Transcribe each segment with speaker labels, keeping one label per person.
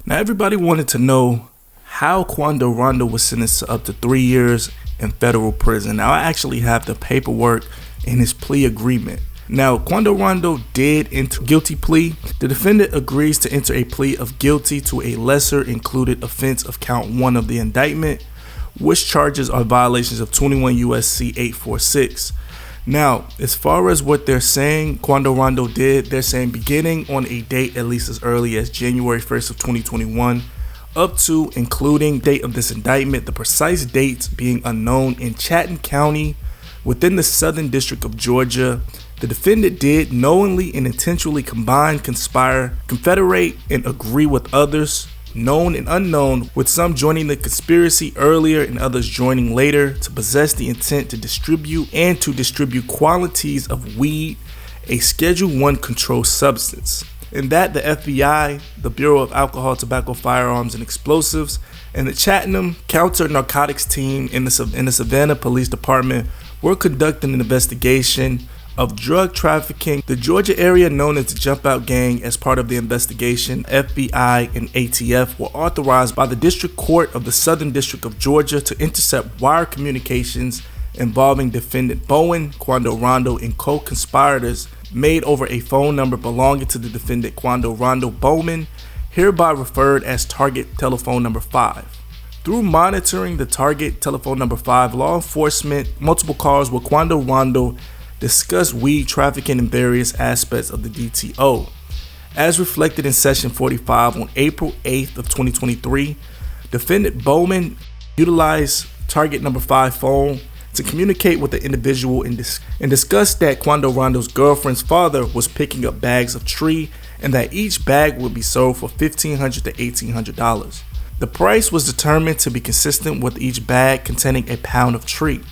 Speaker 1: Now, everybody wanted to know how Quando Rondo was sentenced to up to 3 years in federal prison. Now, I actually have the paperwork in his plea agreement. Now, Quando Rondo did enter a guilty plea. The defendant agrees to enter a plea of guilty to a lesser included offense of count 1 of the indictment, which charges are violations of 21 U.S.C. 846. Now, as far as what they're saying Quando Rondo did, they're saying beginning on a date at least as early as January 1st of 2021, up to including date of this indictment, the precise dates being unknown, in Chatham County within the Southern District of Georgia. The defendant did knowingly and intentionally combine, conspire, confederate, and agree with others, known and unknown, with some joining the conspiracy earlier and others joining later, to possess the intent to distribute and to distribute quantities of weed, a Schedule I controlled substance. And that the FBI, the Bureau of Alcohol, Tobacco, Firearms, and Explosives, and the Chatham Counter Narcotics Team in the Savannah Police Department were conducting an investigation of drug trafficking. The Georgia area known as the Jump Out Gang, as part of the investigation, FBI and ATF were authorized by the District Court of the Southern District of Georgia to intercept wire communications involving defendant Bowen, Quando Rondo, and co-conspirators made over a phone number belonging to the defendant Quando Rondo Bowman, hereby referred as target telephone number 5. Through monitoring the target telephone number 5, law enforcement multiple calls with Quando Rondo discuss weed trafficking in various aspects of the DTO. As reflected in Section 45 on April 8th of 2023, defendant Bowman utilized target number 5 phone to communicate with the individual and discuss that Quando Rondo's girlfriend's father was picking up bags of tree and that each bag would be sold for $1,500 to $1,800. The price was determined to be consistent with each bag containing a pound of tree.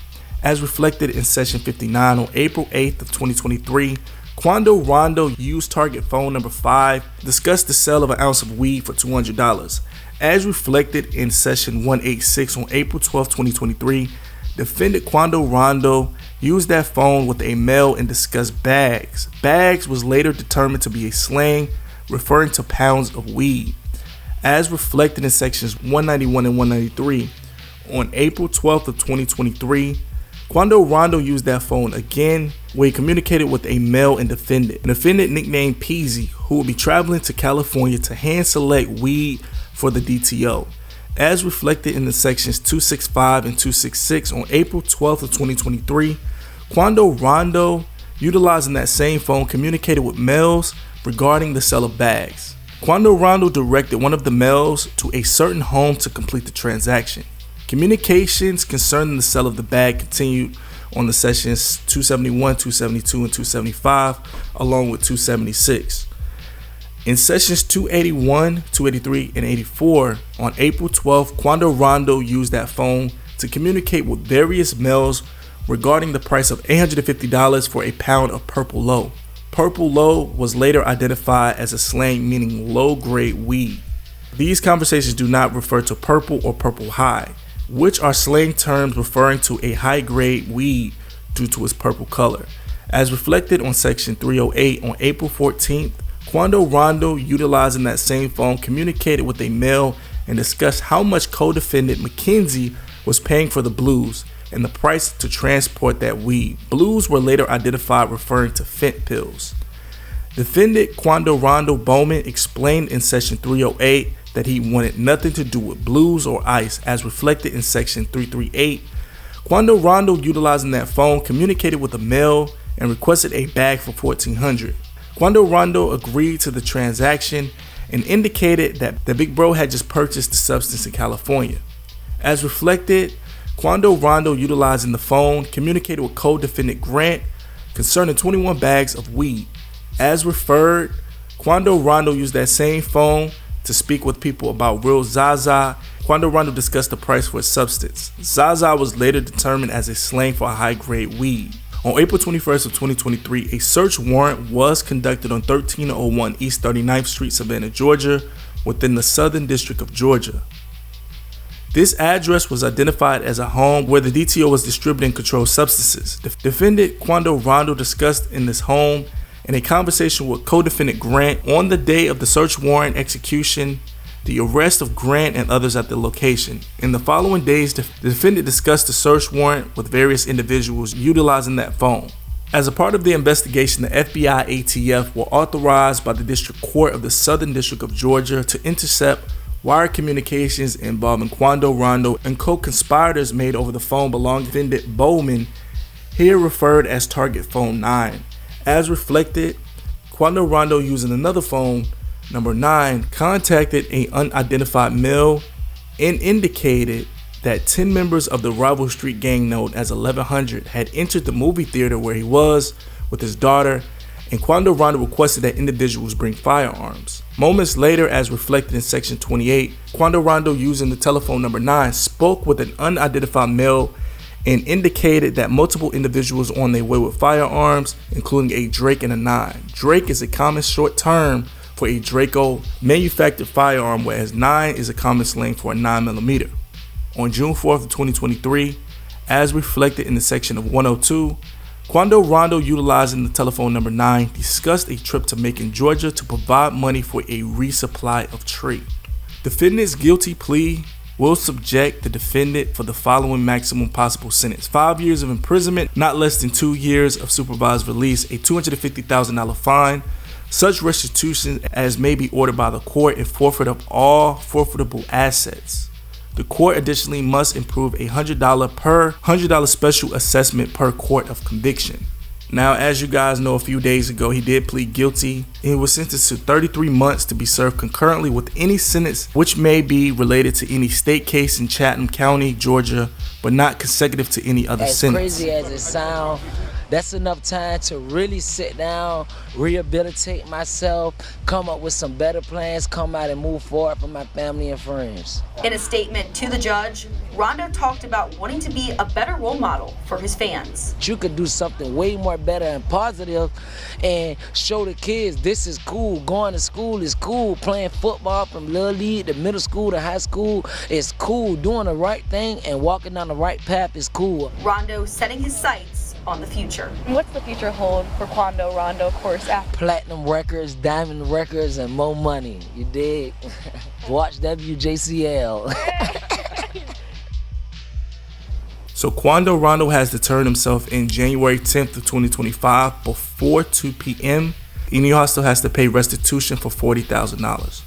Speaker 1: As reflected in Section 59 on April 8th of 2023, Quando Rondo used target phone number 5 to discuss the sale of an ounce of weed for $200. As reflected in Section 186 on April 12th, 2023, defendant Quando Rondo used that phone with a male and discussed bags. Bags was later determined to be a slang referring to pounds of weed. As reflected in Sections 191 and 193, on April 12th of 2023, Quando Rondo used that phone again, where he communicated with a male and defendant. An defendant nicknamed Peasy, who will be traveling to California to hand select weed for the DTO. As reflected in the sections 265 and 266 on April 12th of 2023, Quando Rondo, utilizing that same phone, communicated with males regarding the sale of bags. Quando Rondo directed one of the males to a certain home to complete the transaction. Communications concerning the sale of the bag continued on the sessions 271, 272, and 275, along with 276. In sessions 281, 283, and 84, on April 12th, Quando Rondo used that phone to communicate with various males regarding the price of $850 for a pound of Purple Low. Purple Low was later identified as a slang meaning low-grade weed. These conversations do not refer to purple or purple high, which are slang terms referring to a high-grade weed due to its purple color. As reflected on Section 308 on April 14th, Quando Rondo, utilizing that same phone, communicated with a male and discussed how much co-defendant Mackenzie was paying for the blues and the price to transport that weed. Blues were later identified referring to fent pills. Defendant Quando Rondo Bowman explained in Section 308 that he wanted nothing to do with blues or ice. As reflected in Section 338, Quando Rondo, utilizing that phone, communicated with a male and requested a bag for $1,400. Quando Rondo agreed to the transaction and indicated that the big bro had just purchased the substance in California. As reflected, Quando Rondo, utilizing the phone, communicated with co-defendant Grant concerning 21 bags of weed. As referred, Quando Rondo used that same phone to speak with people about real Zaza. Quando Rondo discussed the price for its substance. Zaza was later determined as a slang for a high-grade weed. On April 21st of 2023, a search warrant was conducted on 1301 East 39th Street, Savannah, Georgia, within the Southern District of Georgia. This address was identified as a home where the DTO was distributing controlled substances. Defendant Quando Rondo discussed in this home in a conversation with co-defendant Grant on the day of the search warrant execution the arrest of Grant and others at the location. In the following days, the defendant discussed the search warrant with various individuals utilizing that phone. As a part of the investigation, the FBI ATF were authorized by the District Court of the Southern District of Georgia to intercept wire communications involving Quando Rondo and co-conspirators made over the phone belonging to defendant Bowman, here referred as Target Phone 9. As reflected, Quando Rondo, using another phone, number 9, contacted an unidentified male and indicated that 10 members of the rival street gang known as 1100 had entered the movie theater where he was with his daughter, and Quando Rondo requested that individuals bring firearms. Moments later, as reflected in section 28, Quando Rondo, using the telephone number 9, spoke with an unidentified male and indicated that multiple individuals on their way with firearms, including a Drake and a 9. Drake is a common short term for a Draco manufactured firearm, whereas 9 is a common slang for a 9mm. On June 4th of 2023, as reflected in the section of 102, Quando Rondo, utilizing the telephone number 9, discussed a trip to Macon, Georgia to provide money for a resupply of tree. Defendant's guilty plea will subject the defendant for the following maximum possible sentence: 5 years of imprisonment, not less than 2 years of supervised release, a $250,000 fine, such restitution as may be ordered by the court, and forfeit of all forfeitable assets. The court additionally must improve a $100 special assessment per court of conviction. Now, as you guys know, a few days ago, he did plead guilty. He was sentenced to 33 months to be served concurrently with any sentence which may be related to any state case in Chatham County, Georgia, but not consecutive to any other sentence.
Speaker 2: As crazy as it sounds, that's enough time to really sit down, rehabilitate myself, come up with some better plans, come out and move forward for my family and friends.
Speaker 3: In a statement to the judge, Rondo talked about wanting to be a better role model for his fans.
Speaker 2: You could do something way more better and positive and show the kids this is cool. Going to school is cool. Playing football from little league to middle school to high school is cool. Doing the right thing and walking down the right path is cool.
Speaker 3: Rondo setting his sights on the future.
Speaker 4: What's the future hold for Quando Rondo, of course, after?
Speaker 2: Platinum records, diamond records, and more money. You dig? Watch WJCL.
Speaker 1: So Quando Rondo has declared himself in January 10th of 2025 before 2 p.m. And he also has to pay restitution for $40,000.